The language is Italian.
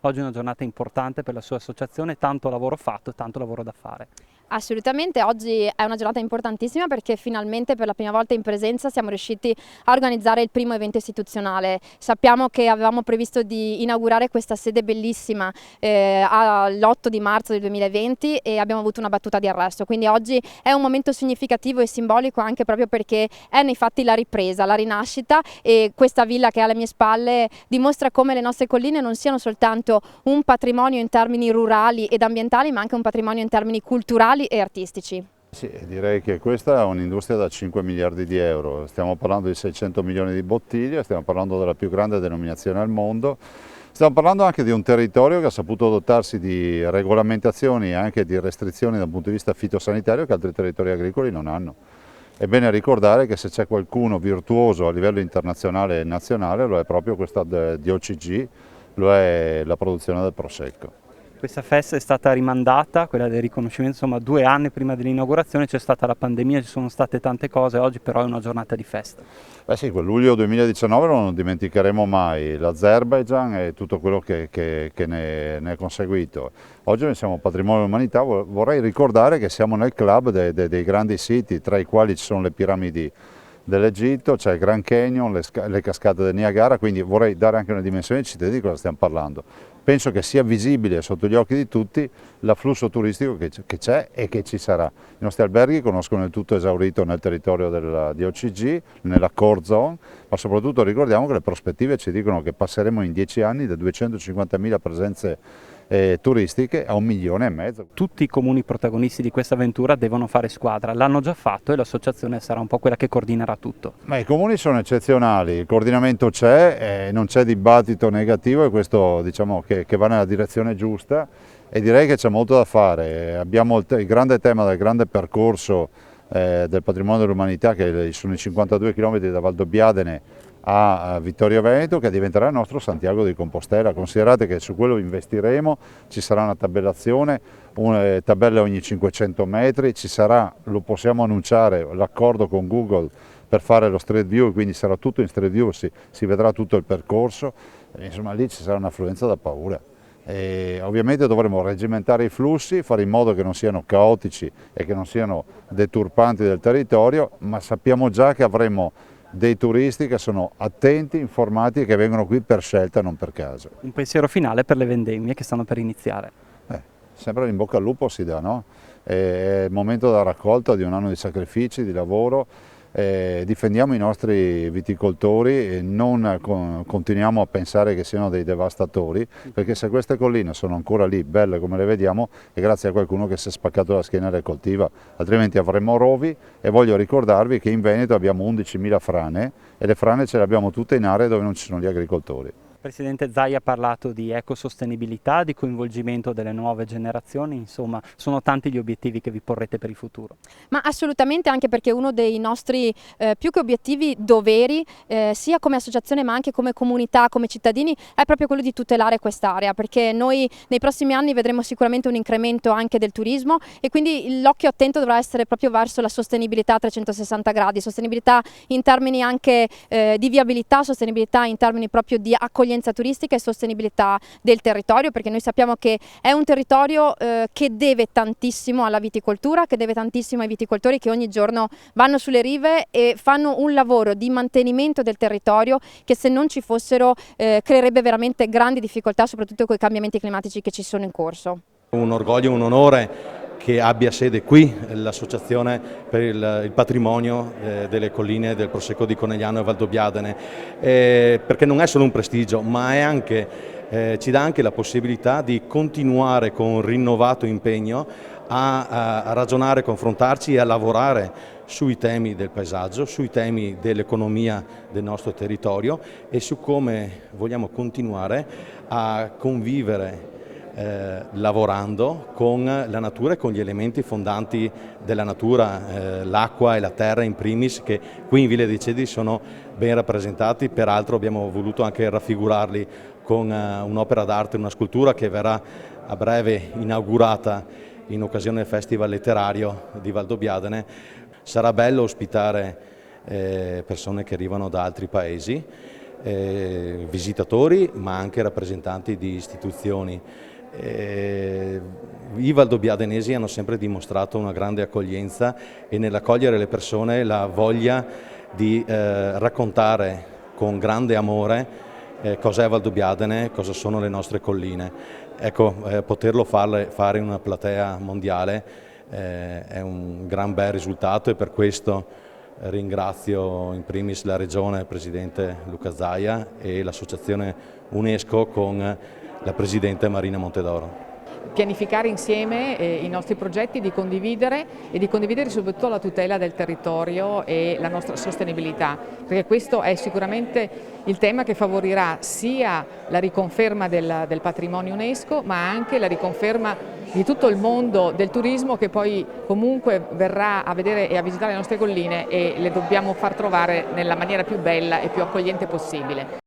Oggi è una giornata importante per la sua associazione, tanto lavoro fatto, tanto lavoro da fare. Assolutamente, oggi è una giornata importantissima perché finalmente per la prima volta in presenza siamo riusciti a organizzare il primo evento istituzionale. Sappiamo che avevamo previsto di inaugurare questa sede bellissima l'8 di marzo del 2020 e abbiamo avuto una battuta di arresto, quindi oggi è un momento significativo e simbolico anche proprio perché è nei fatti la ripresa, la rinascita, e questa villa che è alle mie spalle dimostra come le nostre colline non siano soltanto un patrimonio in termini rurali ed ambientali, ma anche un patrimonio in termini culturali e artistici. Sì, direi che questa è un'industria da 5 miliardi di euro, stiamo parlando di 600 milioni di bottiglie, stiamo parlando della più grande denominazione al mondo, stiamo parlando anche di un territorio che ha saputo dotarsi di regolamentazioni e anche di restrizioni dal punto di vista fitosanitario che altri territori agricoli non hanno. È bene ricordare che se c'è qualcuno virtuoso a livello internazionale e nazionale lo è proprio questa DOCG, lo è la produzione del Prosecco. Questa festa è stata rimandata, quella del riconoscimento, insomma 2 anni prima dell'inaugurazione, c'è stata la pandemia, ci sono state tante cose, oggi però è una giornata di festa. Beh sì, quel luglio 2019 non dimenticheremo mai, l'Azerbaigian e tutto quello che ne è conseguito. Oggi noi siamo patrimonio dell'umanità, vorrei ricordare che siamo nel club dei grandi siti, tra i quali ci sono le piramidi dell'Egitto, c'è il Grand Canyon, le cascate del Niagara, quindi vorrei dare anche una dimensione ai cittadini di cosa stiamo parlando. Penso che sia visibile sotto gli occhi di tutti l'afflusso turistico che c'è e che ci sarà. I nostri alberghi conoscono il tutto esaurito nel territorio della DOCG, nella core zone, ma soprattutto ricordiamo che le prospettive ci dicono che passeremo in 10 anni da 250.000 presenze turistiche a 1,5 milioni. Tutti i comuni protagonisti di questa avventura devono fare squadra, l'hanno già fatto e l'associazione sarà un po' quella che coordinerà tutto. Ma i comuni sono eccezionali, il coordinamento c'è, non c'è dibattito negativo e questo diciamo che va nella direzione giusta e direi che c'è molto da fare. Abbiamo il grande tema del grande percorso del patrimonio dell'umanità che sono i 52 km da Valdobbiadene a Vittorio Veneto, che diventerà il nostro Santiago di Compostela. Considerate che su quello investiremo, ci sarà una tabellazione, tabelle ogni 500 metri, ci sarà, lo possiamo annunciare, l'accordo con Google per fare lo Street View, quindi sarà tutto in Street View, si vedrà tutto il percorso, insomma lì ci sarà un'affluenza da paura. E ovviamente dovremo regimentare i flussi, fare in modo che non siano caotici e che non siano deturpanti del territorio, ma sappiamo già che avremo dei turisti che sono attenti, informati e che vengono qui per scelta, non per caso. Un pensiero finale per le vendemmie che stanno per iniziare. Sempre in bocca al lupo si dà, no? È il momento della raccolta di un anno di sacrifici, di lavoro, difendiamo i nostri viticoltori e non continuiamo a pensare che siano dei devastatori, perché se queste colline sono ancora lì, belle come le vediamo, è grazie a qualcuno che si è spaccato la schiena e le coltiva, altrimenti avremmo rovi. E voglio ricordarvi che in Veneto abbiamo 11.000 frane e le frane ce le abbiamo tutte in aree dove non ci sono gli agricoltori. Presidente Zaia ha parlato di ecosostenibilità, di coinvolgimento delle nuove generazioni, insomma sono tanti gli obiettivi che vi porrete per il futuro. Ma assolutamente, anche perché uno dei nostri più che obiettivi doveri, sia come associazione ma anche come comunità, come cittadini, è proprio quello di tutelare quest'area, perché noi nei prossimi anni vedremo sicuramente un incremento anche del turismo e quindi l'occhio attento dovrà essere proprio verso la sostenibilità a 360 gradi, sostenibilità in termini anche di viabilità, sostenibilità in termini proprio di accoglienza turistica e sostenibilità del territorio, perché noi sappiamo che è un territorio che deve tantissimo alla viticoltura, che deve tantissimo ai viticoltori che ogni giorno vanno sulle rive e fanno un lavoro di mantenimento del territorio che se non ci fossero creerebbe veramente grandi difficoltà, soprattutto con i cambiamenti climatici che ci sono in corso. Un orgoglio, un onore che abbia sede qui l'associazione per il patrimonio delle colline del Prosecco di Conegliano e Valdobbiadene, perché non è solo un prestigio, ma è anche, ci dà anche la possibilità di continuare con rinnovato impegno a ragionare, confrontarci e a lavorare sui temi del paesaggio, sui temi dell'economia del nostro territorio e su come vogliamo continuare a convivere lavorando con la natura e con gli elementi fondanti della natura, l'acqua e la terra in primis, che qui in Villa dei Cedri sono ben rappresentati. Peraltro abbiamo voluto anche raffigurarli con un'opera d'arte, una scultura che verrà a breve inaugurata in occasione del Festival Letterario di Valdobbiadene. Sarà bello ospitare persone che arrivano da altri paesi visitatori ma anche rappresentanti di istituzioni. I valdobbiadenesi hanno sempre dimostrato una grande accoglienza e nell'accogliere le persone la voglia di raccontare con grande amore cos'è Valdobbiadene, cosa sono le nostre colline. Ecco, poterlo fare in una platea mondiale è un gran bel risultato e per questo ringrazio in primis la Regione, il Presidente Luca Zaia e l'Associazione UNESCO con la Presidente Marina Montedoro. Pianificare insieme i nostri progetti, di condividere soprattutto la tutela del territorio e la nostra sostenibilità, perché questo è sicuramente il tema che favorirà sia la riconferma del patrimonio UNESCO ma anche la riconferma di tutto il mondo del turismo che poi comunque verrà a vedere e a visitare le nostre colline e le dobbiamo far trovare nella maniera più bella e più accogliente possibile.